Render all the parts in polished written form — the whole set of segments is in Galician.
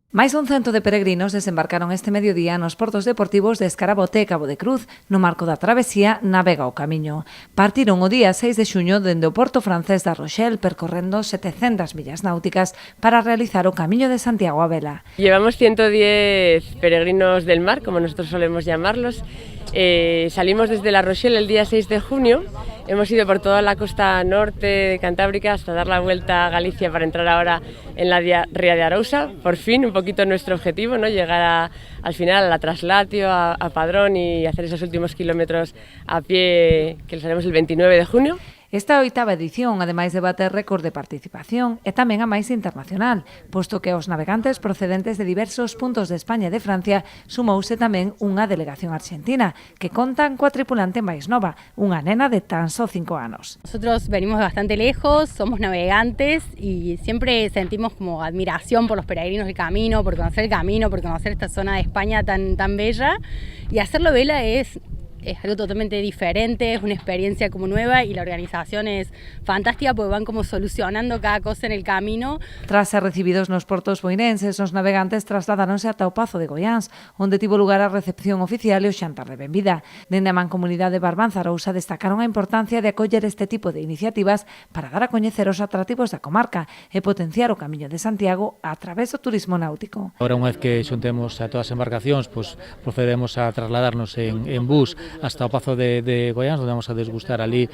Máis dun cento de peregrinos desembarcaron este mediodía nos portos deportivos de Escarabote e Cabo de Cruz, no marco da travesía Navega o Camiño. Partiron o día 6 de xuño dende o porto francés da Rochelle, percorrendo 700 millas náuticas para realizar o Camiño de Santiago a vela. Llevamos 110 peregrinos del mar, como nosotros solemos llamarlos. Salimos desde La Rochelle el día 6 de junio, hemos ido por toda la costa norte de Cantábrica hasta dar la vuelta a Galicia para entrar ahora en la Ría de Arousa. Por fin, un poquito nuestro objetivo, ¿no? Llegar al final a la Traslatio, a Padrón y hacer esos últimos kilómetros a pie, que los haremos el 29 de junio. Esta oitava edición, ademais de bater récord de participación, é tamén a máis internacional, posto que aos navegantes procedentes de diversos puntos de España e de Francia sumouse tamén unha delegación argentina, que contan coa tripulante máis nova, unha nena de tan só 5 anos. Nosotros venimos bastante lejos, somos navegantes y siempre sentimos como admiración por los peregrinos del camino, por conocer el camino, por conocer esta zona de España tan bella, y hacerlo vela es algo totalmente diferente, es una experiencia como nueva y la organización es fantástica porque van como solucionando cada cosa en el camino. Tras ser recibidos nos portos boinenses, os navegantes trasladáronse ata o Pazo de Goiáns, onde tivo lugar a recepción oficial e o xantar de benvida. Dende a Mancomunidade de Barbanza Arousa destacaron a importancia de acoller este tipo de iniciativas para dar a coñecer os atractivos da comarca e potenciar o Camiño de Santiago a través do turismo náutico. Ahora, unha vez que xuntemos a todas as embarcacións, procedemos a trasladarnos en bus hasta o Pazo de Goiáns, onde vamos a desgustar ali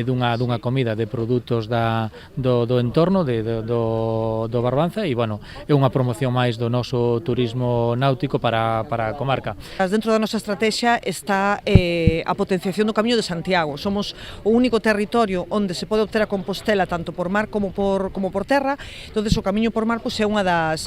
dunha comida de produtos do entorno do Barbanza e, bueno, é unha promoción máis do noso turismo náutico para a comarca. Dentro da nosa estrategia está a potenciación do Camiño de Santiago. Somos o único territorio onde se pode obter a Compostela tanto por mar como por terra, entonces o Camiño por mar é unha das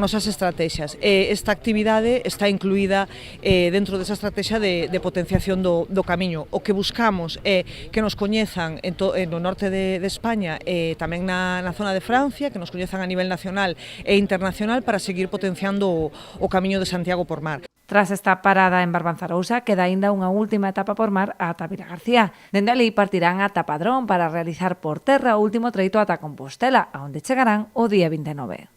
nosas estrategias. Esta actividade está incluída dentro desa estrategia de potenciación do camiño. O que buscamos é que nos coñezan no norte de España e tamén na zona de Francia, que nos coñezan a nivel nacional e internacional para seguir potenciando o Camiño de Santiago por mar. Tras esta parada en Barbanza Arousa, queda aínda unha última etapa por mar ata Vilagarcía. Dende ali partirán ata Padrón para realizar por terra o último treito ata Compostela, a onde chegarán o día 29.